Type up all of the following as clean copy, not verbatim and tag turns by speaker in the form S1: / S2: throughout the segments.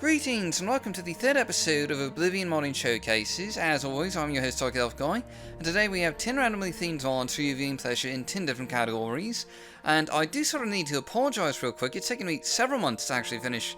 S1: Greetings and welcome to the third episode of Oblivion Modding Showcases. As always, I'm your host, Guy, and today we have 10 randomly themed mods for your viewing pleasure in 10 different categories. And I do sort of need to apologise real quick. It's taken me several months to actually finish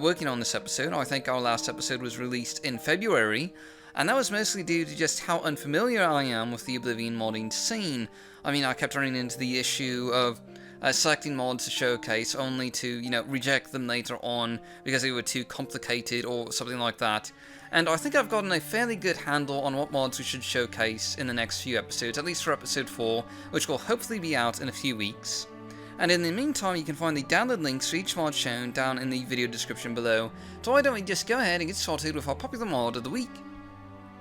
S1: working on this episode. I think our last episode was released in February, and that was mostly due to just how unfamiliar I am with the Oblivion modding scene. I mean, I kept running into the issue of selecting mods to showcase only to, reject them later on because they were too complicated or something like that. And I think I've gotten a fairly good handle on what mods we should showcase in the next few episodes, at least for episode 4, which will hopefully be out in a few weeks. And in the meantime, you can find the download links for each mod shown down in the video description below. So why don't we just go ahead and get started with our popular mod of the week,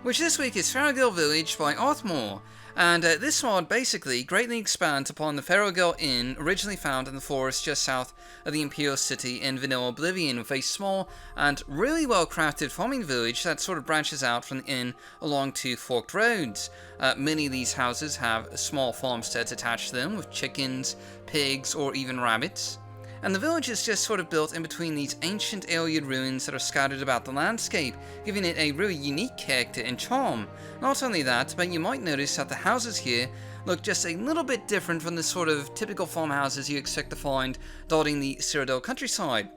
S1: which this week is Faregyl Village by Arthmoor. And this mod basically greatly expands upon the Faregyl Inn, originally found in the forest just south of the Imperial City in vanilla Oblivion, with a small and really well crafted farming village that sort of branches out from the inn along two forked roads. Many of these houses have small farmsteads attached to them with chickens, pigs, or even rabbits. And the village is just sort of built in between these ancient Iliad ruins that are scattered about the landscape, giving it a really unique character and charm. Not only that, but you might notice that the houses here look just a little bit different from the sort of typical farmhouses you expect to find dotting the Cyrodiil countryside.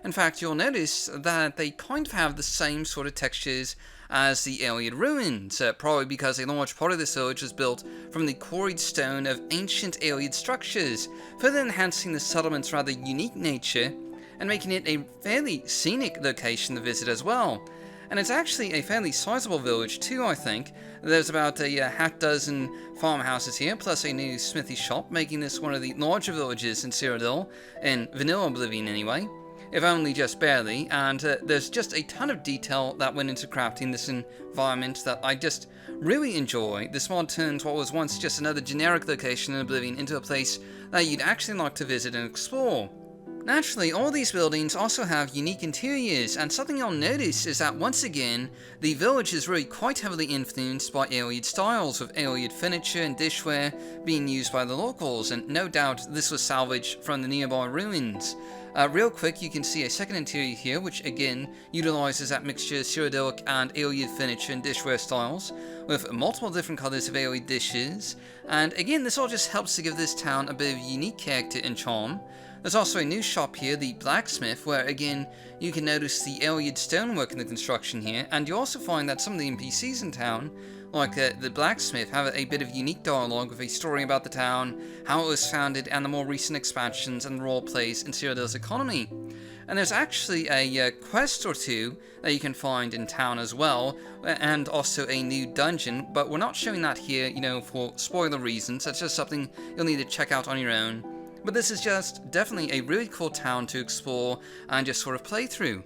S1: In fact, you'll notice that they kind of have the same sort of textures as the Iliad ruins, probably because a large part of this village was built from the quarried stone of ancient Iliad structures, further enhancing the settlement's rather unique nature and making it a fairly scenic location to visit as well. And it's actually a fairly sizable village too, I think. There's about a half dozen farmhouses here, plus a new smithy shop, making this one of the larger villages in Cyrodiil, in vanilla Oblivion anyway. If only just barely, and there's just a ton of detail that went into crafting this environment that I just really enjoy. This mod turns what was once just another generic location in Oblivion into a place that you'd actually like to visit and explore. Naturally, all these buildings also have unique interiors, and something you'll notice is that once again, the village is really quite heavily influenced by Iliad styles, with Iliad furniture and dishware being used by the locals, and no doubt this was salvaged from the nearby ruins. Real quick, you can see a second interior here, which again utilizes that mixture of Cyrodiilic and Iliad furniture and dishware styles, with multiple different colors of Iliad dishes. And again, this all just helps to give this town a bit of unique character and charm. There's also a new shop here, the blacksmith, where again you can notice the Iliad stonework in the construction here, and you also find that some of the NPCs in town, like the blacksmith, have a bit of unique dialogue with a story about the town, how it was founded, and the more recent expansions and role plays in Cyrodiil's economy. And there's actually a quest or two that you can find in town as well, and also a new dungeon, but we're not showing that here, for spoiler reasons. That's just something you'll need to check out on your own. But this is just definitely a really cool town to explore and just sort of play through.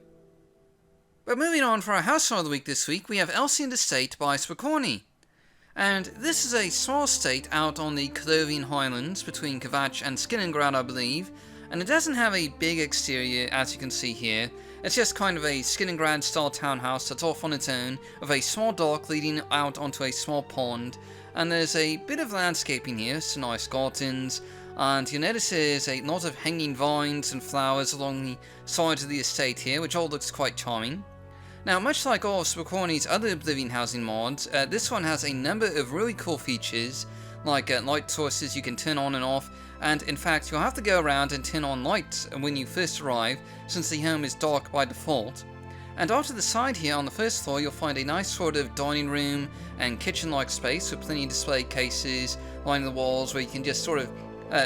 S1: But moving on for our house mod of the week this week, we have Elcian Estate by Swakorni. And this is a small estate out on the Clovian Highlands between Kvatch and Skiningrad, I believe, and it doesn't have a big exterior as you can see here. It's just kind of a Skiningrad style townhouse that's off on its own, with a small dock leading out onto a small pond, and there's a bit of landscaping here, some nice gardens, and you'll notice there's a lot of hanging vines and flowers along the sides of the estate here, which all looks quite charming. Now, much like all of Swakorni's other Oblivion housing mods, this one has a number of really cool features, like light sources you can turn on and off, and in fact you'll have to go around and turn on lights when you first arrive, since the home is dark by default. And off to the side here on the first floor you'll find a nice sort of dining room and kitchen-like space with plenty of display cases lining the walls where you can just sort of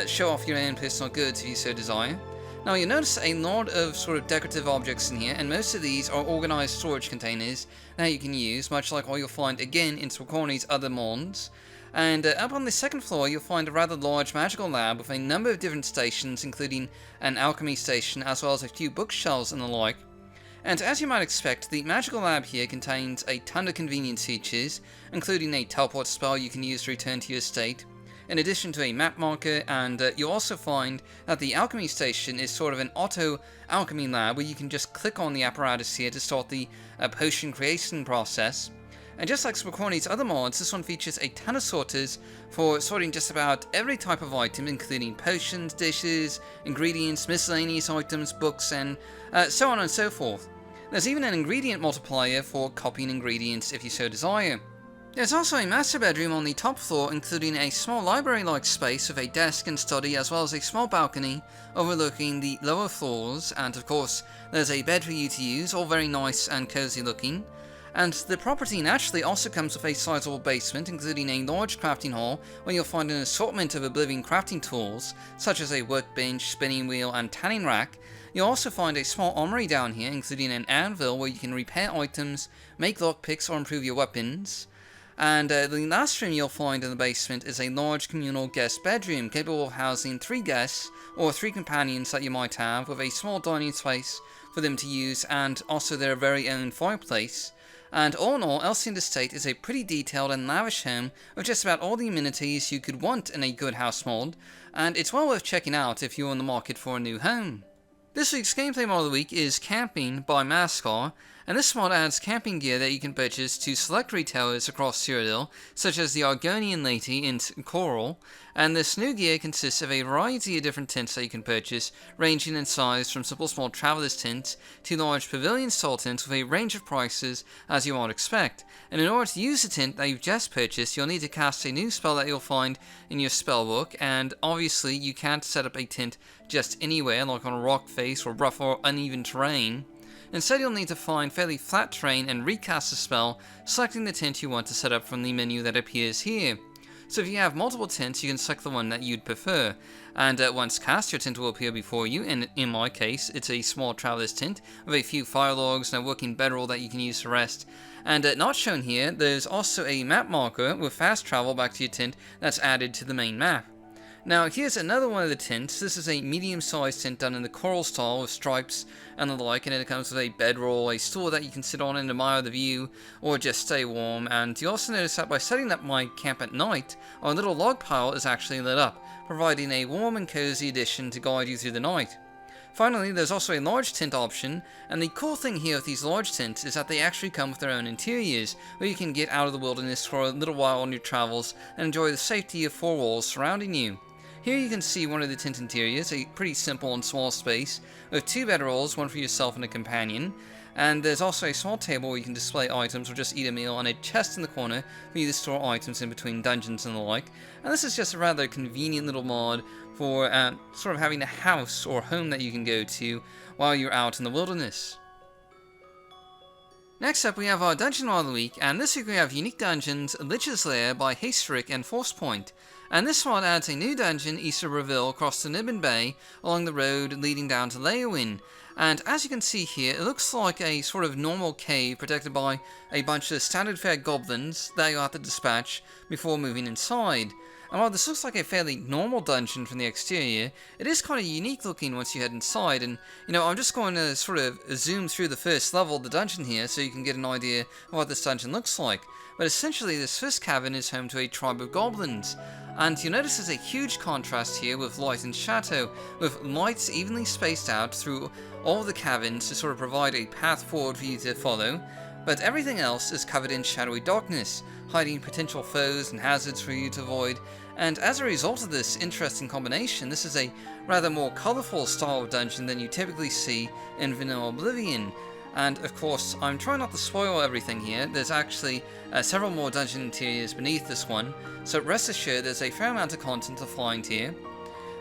S1: show off your own personal goods if you so desire. Now you'll notice a lot of sort of decorative objects in here, and most of these are organized storage containers that you can use, much like what you'll find again in Swakorni's other mods. And up on the second floor you'll find a rather large magical lab with a number of different stations, including an alchemy station as well as a few bookshelves and the like. And as you might expect, the magical lab here contains a ton of convenience features, including a teleport spell you can use to return to your estate, in addition to a map marker, and you'll also find that the alchemy station is sort of an auto alchemy lab where you can just click on the apparatus here to start the potion creation process. And just like Swakorni's other mods, this one features a ton of sorters for sorting just about every type of item, including potions, dishes, ingredients, miscellaneous items, books, and so on and so forth. There's even an ingredient multiplier for copying ingredients if you so desire. There's also a master bedroom on the top floor, including a small library-like space with a desk and study, as well as a small balcony overlooking the lower floors, and of course there's a bed for you to use, all very nice and cozy looking. And the property naturally also comes with a sizable basement, including a large crafting hall where you'll find an assortment of Oblivion crafting tools, such as a workbench, spinning wheel and tanning rack. You'll also find a small armory down here, including an anvil where you can repair items, make lockpicks or improve your weapons. And the last room you'll find in the basement is a large communal guest bedroom, capable of housing 3 guests or 3 companions that you might have, with a small dining space for them to use and also their very own fireplace. And all in all, Elcian Estate is a pretty detailed and lavish home with just about all the amenities you could want in a good house mod, and it's well worth checking out if you're on the market for a new home. This week's gameplay mod of the week is Camping by Mascar, and this mod adds camping gear that you can purchase to select retailers across Cyrodiil, such as the Argonian Lady in Coral, and this new gear consists of a variety of different tents that you can purchase, ranging in size from simple small traveller's tents to large pavilion-style tents with a range of prices as you might expect. And in order to use the tent that you've just purchased, you'll need to cast a new spell that you'll find in your spellbook, and obviously you can't set up a tent just anywhere, like on a rock face or rough or uneven terrain. Instead, you'll need to find fairly flat terrain and recast the spell, selecting the tent you want to set up from the menu that appears here. So if you have multiple tents, you can select the one that you'd prefer, and once cast, your tent will appear before you, and in my case, it's a small traveller's tent with a few fire logs and a working bedroll that you can use to rest. And not shown here, there's also a map marker with fast travel back to your tent that's added to the main map. Now here's another one of the tents. This is a medium-sized tent done in the coral style with stripes and the like, and it comes with a bedroll, a stool that you can sit on and admire the view, or just stay warm. And you also notice that by setting up my camp at night, our little log pile is actually lit up, providing a warm and cozy addition to guide you through the night. Finally, there's also a large tent option, and the cool thing here with these large tents is that they actually come with their own interiors, where you can get out of the wilderness for a little while on your travels and enjoy the safety of 4 walls surrounding you. Here you can see one of the tent interiors, a pretty simple and small space, with 2 bedrolls, one for yourself and a companion, and there's also a small table where you can display items or just eat a meal, and a chest in the corner for you to store items in between dungeons and the like. And this is just a rather convenient little mod for sort of having a house or home that you can go to while you're out in the wilderness. Next up, we have our Dungeon Mod of the Week, and this week we have Unique Dungeons, Lich's Lair by Hasterick and Forcepoint. And this mod adds a new dungeon east of Reville across the Nibbin Bay along the road leading down to Leowin. And as you can see here, it looks like a sort of normal cave protected by a bunch of standard fare goblins that you'll have to dispatch before moving inside. And while this looks like a fairly normal dungeon from the exterior, it is kind of unique looking once you head inside. And, you know, I'm just going to sort of zoom through the first level of the dungeon here so you can get an idea of what this dungeon looks like. But essentially, this first cavern is home to a tribe of goblins. And you'll notice there's a huge contrast here with light and shadow, with lights evenly spaced out through all the caverns to sort of provide a path forward for you to follow. But everything else is covered in shadowy darkness, hiding potential foes and hazards for you to avoid. And as a result of this interesting combination, this is a rather more colourful style of dungeon than you typically see in vanilla Oblivion. And of course, I'm trying not to spoil everything here. There's actually several more dungeon interiors beneath this one, so rest assured there's a fair amount of content to find here.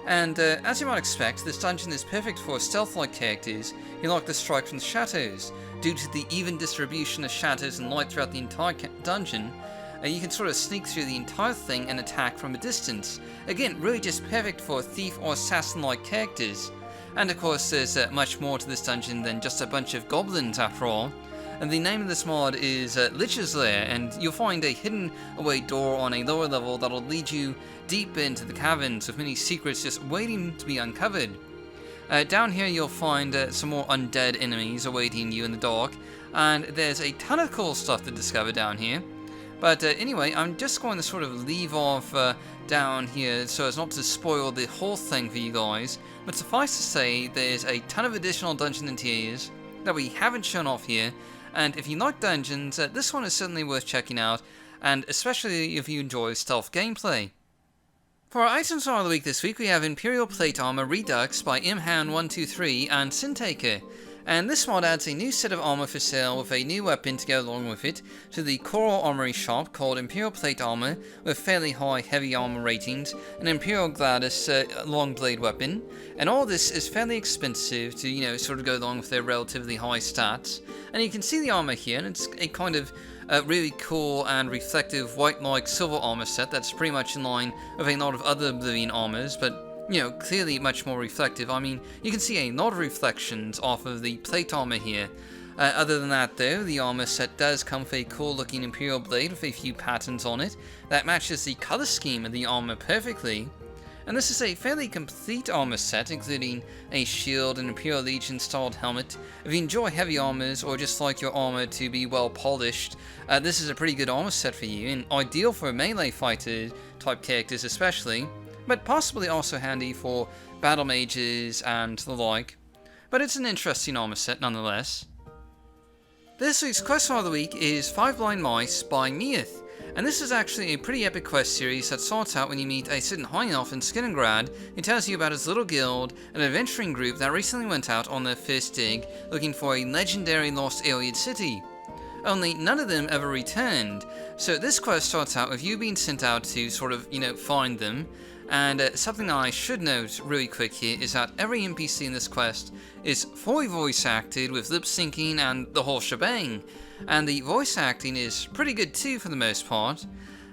S1: And as you might expect, this dungeon is perfect for stealth-like characters who like to strike from the shadows. Due to the even distribution of shadows and light throughout the entire dungeon, you can sort of sneak through the entire thing and attack from a distance. Again, really just perfect for thief or assassin-like characters. And of course, there's much more to this dungeon than just a bunch of goblins after all. And the name of this mod is Lich's Lair, and you'll find a hidden away door on a lower level that'll lead you deep into the caverns with many secrets just waiting to be uncovered. Down here you'll find some more undead enemies awaiting you in the dark, and there's a ton of cool stuff to discover down here. But anyway, I'm just going to sort of leave off down here so as not to spoil the whole thing for you guys. But suffice to say, there's a ton of additional dungeon interiors that we haven't shown off here. And if you like dungeons, this one is certainly worth checking out, and especially if you enjoy stealth gameplay. For our items of the week this week, we have Imperial Plate Armor Redux by Imhan123 and Sintaker. And this mod adds a new set of armor for sale with a new weapon to go along with it to the Coral Armory shop called Imperial Plate Armor with fairly high heavy armor ratings, an Imperial Gladys long blade weapon, and all this is fairly expensive to, sort of go along with their relatively high stats. And you can see the armor here, and it's a kind of really cool and reflective white-like silver armor set that's pretty much in line with a lot of other Oblivion armors, but clearly much more reflective. I mean, you can see a lot of reflections off of the plate armor here. Other than that, though, the armor set does come with a cool-looking Imperial blade with a few patterns on it that matches the color scheme of the armor perfectly. And this is a fairly complete armor set, including a shield and Imperial Legion-styled helmet. If you enjoy heavy armors or just like your armor to be well polished, this is a pretty good armor set for you, and ideal for melee fighter-type characters especially, but possibly also handy for battle mages and the like. But it's an interesting armor set nonetheless. This week's quest of the week is 5 Blind Mice by Meath, and this is actually a pretty epic quest series that starts out when you meet a certain high elf in Skinnengrad who tells you about his little guild, an adventuring group that recently went out on their first dig looking for a legendary lost alien city. Only none of them ever returned, so this quest starts out with you being sent out to sort of, find them. And something I should note really quick here is that every NPC in this quest is fully voice acted with lip syncing and the whole shebang, and the voice acting is pretty good too for the most part.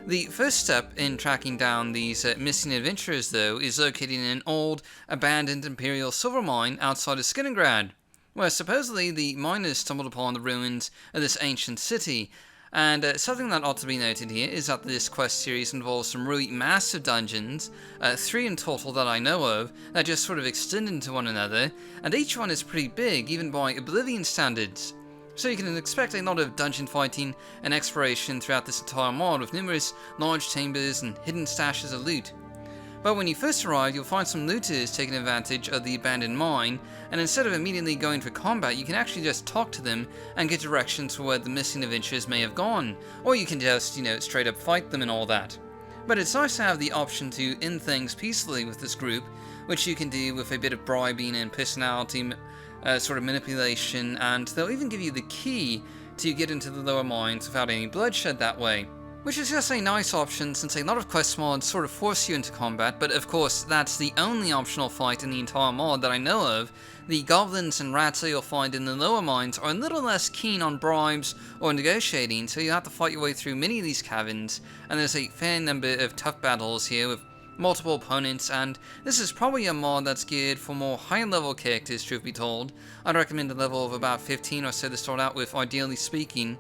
S1: The first step in tracking down these missing adventurers, though, is located in an old, abandoned Imperial silver mine outside of Skinnengrad, where supposedly the miners stumbled upon the ruins of this ancient city. And something that ought to be noted here is that this quest series involves some really massive dungeons, 3 in total that I know of, that just sort of extend into one another, and each one is pretty big, even by Oblivion standards. So you can expect a lot of dungeon fighting and exploration throughout this entire mod, with numerous large chambers and hidden stashes of loot. But when you first arrive, you'll find some looters taking advantage of the abandoned mine, and instead of immediately going for combat, you can actually just talk to them and get directions for where the missing adventurers may have gone, or you can just, straight up fight them and all that. But it's nice to have the option to end things peacefully with this group, which you can do with a bit of bribing and personality sort of manipulation, and they'll even give you the key to get into the lower mines without any bloodshed that way. Which is just a nice option, since a lot of quest mods sort of force you into combat, but of course that's the only optional fight in the entire mod that I know of. The goblins and rats that you'll find in the lower mines are a little less keen on bribes or negotiating, so you have to fight your way through many of these caverns, and there's a fair number of tough battles here with multiple opponents, and this is probably a mod that's geared for more higher level characters, truth be told. I'd recommend a level of about 15 or so to start out with, ideally speaking.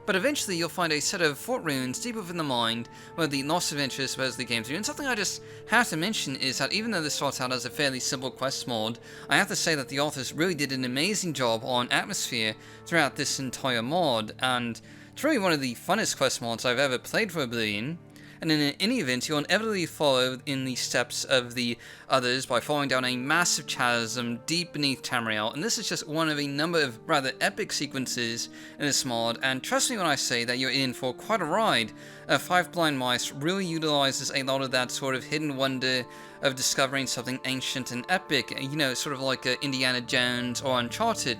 S1: But eventually you'll find a set of fort ruins deep within the mine where the lost adventurers supposedly came through. And something I just have to mention is that even though this starts out as a fairly simple quest mod, I have to say that the authors really did an amazing job on atmosphere throughout this entire mod, and it's really one of the funnest quest mods I've ever played for Oblivion. And in any event, you'll inevitably follow in the steps of the others by falling down a massive chasm deep beneath Tamriel, and this is just one of a number of rather epic sequences in this mod, and trust me when I say that you're in for quite a ride. 5 Blind Mice really utilizes a lot of that sort of hidden wonder of discovering something ancient and epic, sort of like Indiana Jones or Uncharted.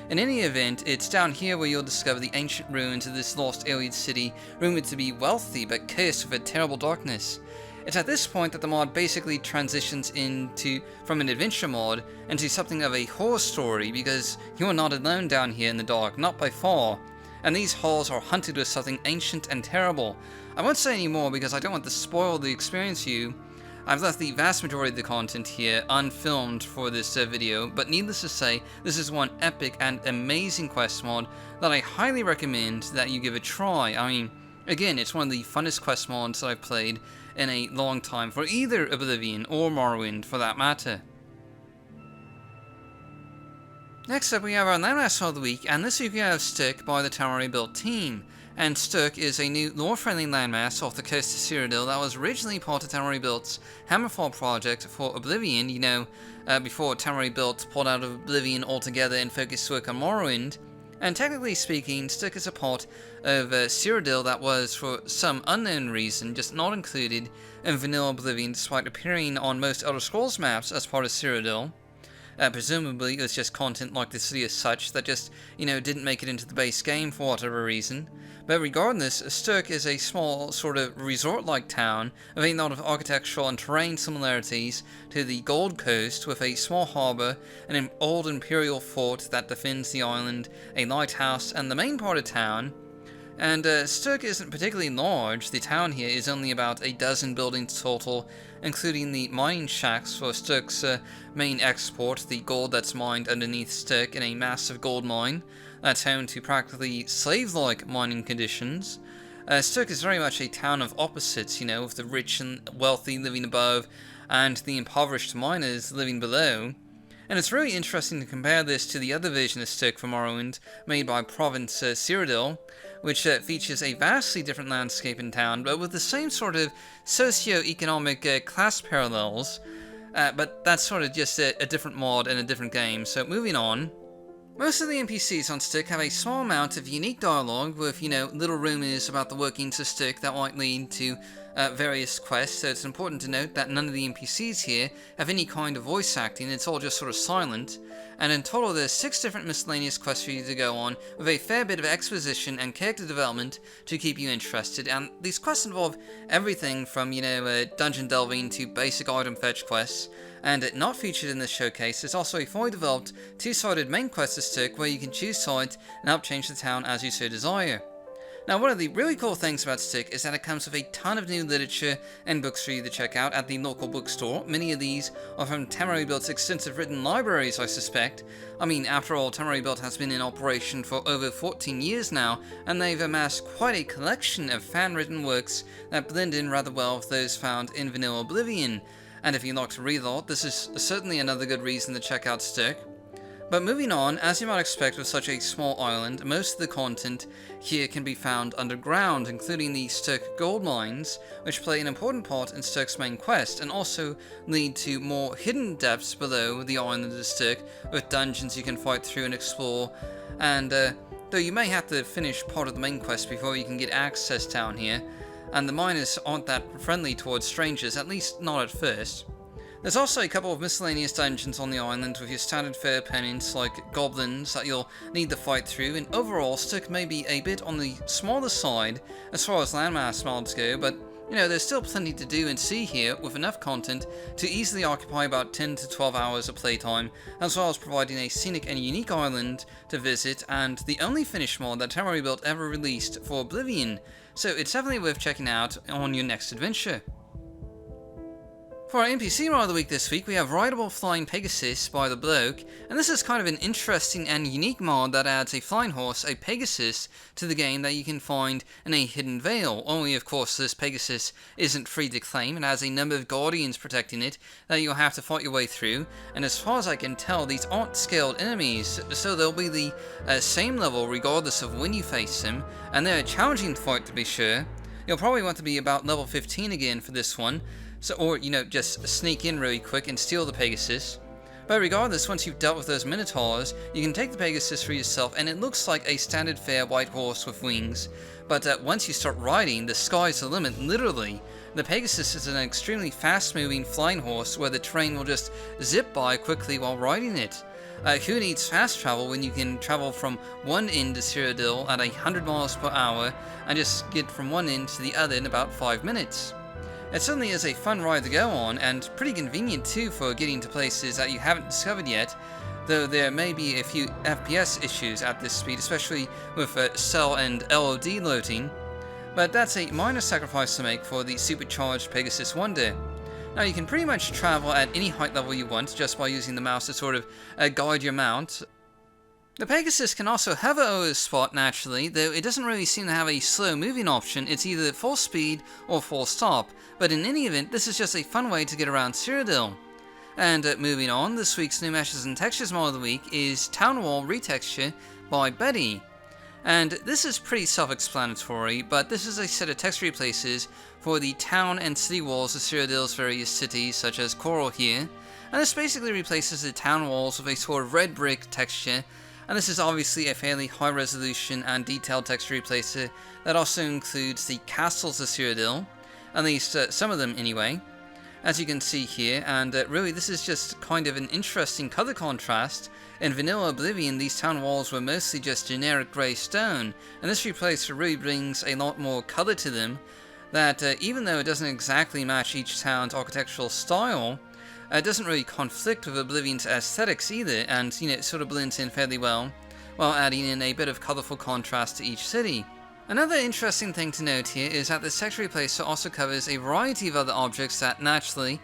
S1: In any event, it's down here where you'll discover the ancient ruins of this lost alien city, rumored to be wealthy but cursed with a terrible darkness. It's at this point that the mod basically transitions from an adventure mod into something of a horror story, because you're not alone down here in the dark, not by far, and these halls are haunted with something ancient and terrible. I won't say any more because I don't want to spoil the experience for you. I've left the vast majority of the content here unfilmed for this video, but needless to say, this is one epic and amazing quest mod that I highly recommend that you give a try. I mean, again, it's one of the funnest quest mods that I've played in a long time for either Oblivion or Morrowind for that matter. Next up we have our Landmass Mod of the week, and this week we have Stuk by the Tower Built team. And Stuk is a new lore-friendly landmass off the coast of Cyrodiil that was originally part of Tower Built's Hammerfall project for Oblivion, before Tower Built pulled out of Oblivion altogether and focused work on Morrowind. And technically speaking, Stuk is a part of Cyrodiil that was, for some unknown reason, just not included in vanilla Oblivion despite appearing on most Elder Scrolls maps as part of Cyrodiil. Presumably it was just content like the city as such that just, didn't make it into the base game for whatever reason. But regardless, Sturk is a small, sort of resort-like town with a lot of architectural and terrain similarities to the Gold Coast, with a small harbour, an old imperial fort that defends the island, a lighthouse, and the main part of town. And Sturk isn't particularly large. The town here is only about a dozen buildings total, including the mining shacks for Sturk's main export, the gold that's mined underneath Sturk in a massive gold mine that's home to practically slave-like mining conditions. Sturk is very much a town of opposites, with the rich and wealthy living above and the impoverished miners living below. And it's really interesting to compare this to the other version of Sturk from Morrowind, made by Province Cyrodiil, which features a vastly different landscape in town, but with the same sort of socio-economic class parallels. But that's sort of just a different mod and a different game. So moving on. Most of the NPCs on Sturk have a small amount of unique dialogue with, little rumours about the workings of Sturk that might lead to various quests, so it's important to note that none of the NPCs here have any kind of voice acting, it's all just sort of silent. And in total there's 6 different miscellaneous quests for you to go on, with a fair bit of exposition and character development to keep you interested, and these quests involve everything from, dungeon delving to basic item fetch quests. And not featured in this showcase, there's also a fully developed 2-sided main quest of Sturk where you can choose sides and help change the town as you so desire. Now, one of the really cool things about Sturk is that it comes with a ton of new literature and books for you to check out at the local bookstore. Many of these are from Tamrielbuilt's extensive written libraries, I suspect. I mean, after all, Tamrielbuilt has been in operation for over 14 years now, and they've amassed quite a collection of fan-written works that blend in rather well with those found in vanilla Oblivion. And if you like to read a lot, this is certainly another good reason to check out Sturk. But moving on, as you might expect with such a small island, most of the content here can be found underground, including the Sturk gold mines, which play an important part in Sturk's main quest, and also lead to more hidden depths below the island of Sturk, with dungeons you can fight through and explore. And though you may have to finish part of the main quest before you can get access down here, and the miners aren't that friendly towards strangers, at least not at first. There's also a couple of miscellaneous dungeons on the island with your standard fare opponents like goblins that you'll need to fight through, and overall Sturk may be a bit on the smaller side as far as landmass mods go, but there's still plenty to do and see here, with enough content to easily occupy about 10 to 12 hours of playtime, as well as providing a scenic and unique island to visit, and the only finished mod that Tamrielbuilt ever released for Oblivion, so it's definitely worth checking out on your next adventure. For our NPC Mod of the Week this week, we have Rideable Flying Pegasus by the Bloke, and this is kind of an interesting and unique mod that adds a flying horse, a Pegasus, to the game that you can find in a hidden vale. Only, of course, this Pegasus isn't free to claim, and has a number of guardians protecting it that you'll have to fight your way through, and as far as I can tell, these aren't scaled enemies, so they'll be the same level regardless of when you face them, and they're a challenging fight to be sure. You'll probably want to be about level 15 again for this one, or just sneak in really quick and steal the Pegasus. But regardless, once you've dealt with those Minotaurs, you can take the Pegasus for yourself, and it looks like a standard fare white horse with wings. But once you start riding, the sky's the limit, literally. The Pegasus is an extremely fast-moving flying horse where the train will just zip by quickly while riding it. Who needs fast travel when you can travel from one end to Cyrodiil at 100 miles per hour and just get from one end to the other in about 5 minutes? It certainly is a fun ride to go on, and pretty convenient too for getting to places that you haven't discovered yet, though there may be a few FPS issues at this speed, especially with cell and LOD loading, but that's a minor sacrifice to make for the supercharged Pegasus Wonder. Now you can pretty much travel at any height level you want just by using the mouse to sort of guide your mount. The Pegasus can also hover over a spot naturally, though it doesn't really seem to have a slow moving option. It's either full speed or full stop, but in any event, this is just a fun way to get around Cyrodiil. And moving on, this week's New Meshes and Textures Mod of the Week is Town Wall Retexture by Betty. And this is pretty self-explanatory, but this is a set of text replaces for the town and city walls of Cyrodiil's various cities, such as Coral here. And this basically replaces the town walls with a sort of red brick texture, and this is obviously a fairly high resolution and detailed text replacer that also includes the castles of Cyrodiil, at least some of them anyway. as you can see here, and really this is just kind of an interesting color contrast. In vanilla Oblivion, these town walls were mostly just generic grey stone, and this replacer really brings a lot more color to them, that even though it doesn't exactly match each town's architectural style, it doesn't really conflict with Oblivion's aesthetics either, and it sort of blends in fairly well, while adding in a bit of colorful contrast to each city. Another interesting thing to note here is that this texture replacer also covers a variety of other objects that naturally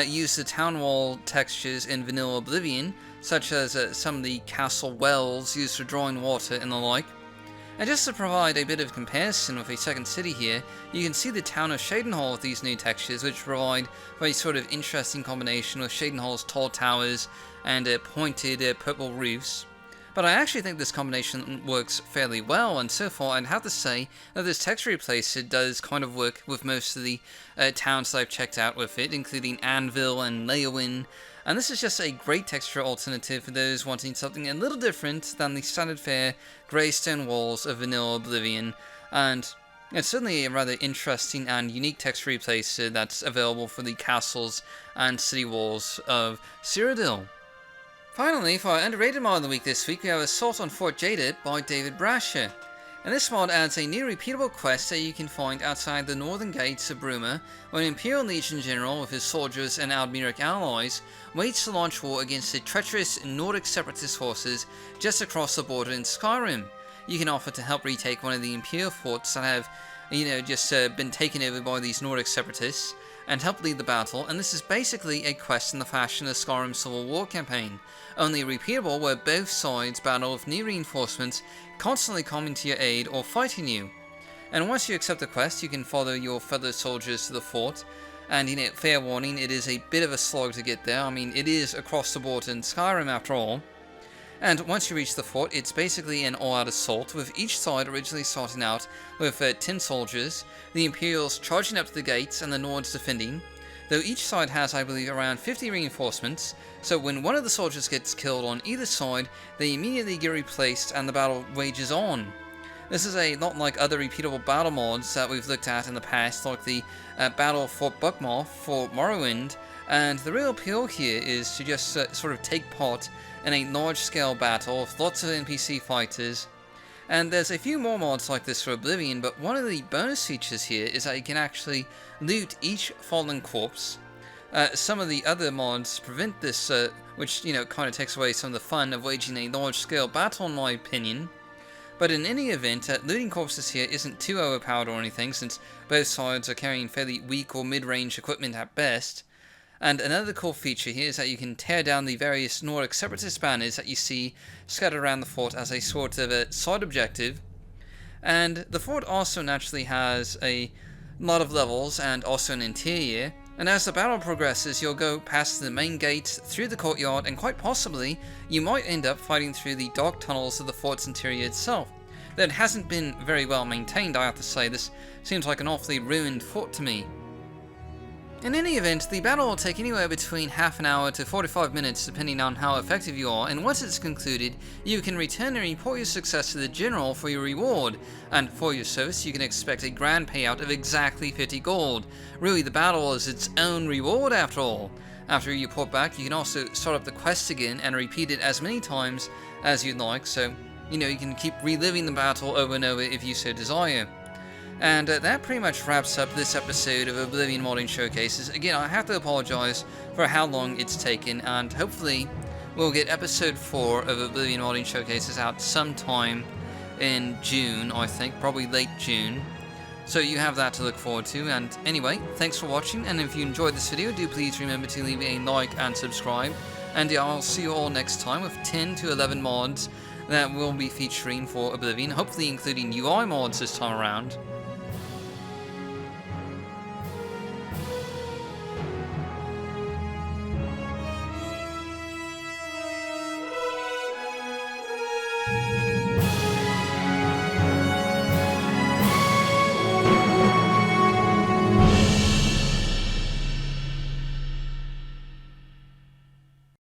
S1: use the town wall textures in vanilla Oblivion, such as some of the castle wells used for drawing water and the like. And just to provide a bit of comparison with a second city here, you can see the town of Shadenhall with these new textures, which provide for a sort of interesting combination with Shadenhall's tall towers and pointed purple roofs. But I actually think this combination works fairly well, and so far I'd have to say that this texture replacer does kind of work with most of the towns that I've checked out with it, including Anvil and Leowin, and this is just a great texture alternative for those wanting something a little different than the standard fare grey stone walls of vanilla Oblivion, and it's certainly a rather interesting and unique texture replacer that's available for the castles and city walls of Cyrodiil. Finally, for our underrated mod of the week this week, we have Assault on Fort Jaded by David Brasher. And this mod adds a new repeatable quest that you can find outside the northern gates of Bruma, where an Imperial Legion general with his soldiers and Aldmeric allies waits to launch war against the treacherous Nordic separatist forces just across the border in Skyrim. You can offer to help retake one of the Imperial forts that have, just been taken over by these Nordic separatists, and help lead the battle, and this is basically a quest in the fashion of Skyrim Civil War campaign, only repeatable where both sides battle with new reinforcements constantly coming to your aid or fighting you. And once you accept the quest, you can follow your fellow soldiers to the fort, and fair warning, it is a bit of a slog to get there. I mean, it is across the border in Skyrim after all. And once you reach the fort, it's basically an all-out assault, with each side originally starting out with 10 soldiers, the Imperials charging up to the gates and the Nords defending, though each side has, I believe, around 50 reinforcements, so when one of the soldiers gets killed on either side, they immediately get replaced and the battle wages on. This is a lot like other repeatable battle mods that we've looked at in the past, like the Battle of Fort Buckmoth for Morrowind, and the real appeal here is to just sort of take part in a large-scale battle with lots of NPC fighters. And there's a few more mods like this for Oblivion, but one of the bonus features here is that you can actually loot each fallen corpse. Some of the other mods prevent this, which kind of takes away some of the fun of waging a large-scale battle in my opinion. But in any event, looting corpses here isn't too overpowered or anything, since both sides are carrying fairly weak or mid-range equipment at best. And another cool feature here is that you can tear down the various Nordic separatist banners that you see scattered around the fort as a sort of a side objective. And the fort also naturally has a lot of levels and also an interior. And as the battle progresses, you'll go past the main gates, through the courtyard, and quite possibly, you might end up fighting through the dark tunnels of the fort's interior itself. Though it hasn't been very well maintained, I have to say. This seems like an awfully ruined fort to me. In any event, the battle will take anywhere between half an hour to 45 minutes depending on how effective you are, and once it's concluded, you can return and report your success to the general for your reward, and for your service you can expect a grand payout of exactly 50 gold. Really, the battle is its own reward after all. After you report back, you can also start up the quest again and repeat it as many times as you'd like, so you can keep reliving the battle over and over if you so desire. And that pretty much wraps up this episode of Oblivion Modding Showcases. Again, I have to apologize for how long it's taken, and hopefully we'll get episode 4 of Oblivion Modding Showcases out sometime in June, I think, probably late June. So you have that to look forward to, and anyway, thanks for watching, and if you enjoyed this video, do please remember to leave a like and subscribe, and yeah, I'll see you all next time with 10 to 11 mods that we'll be featuring for Oblivion, hopefully including UI mods this time around.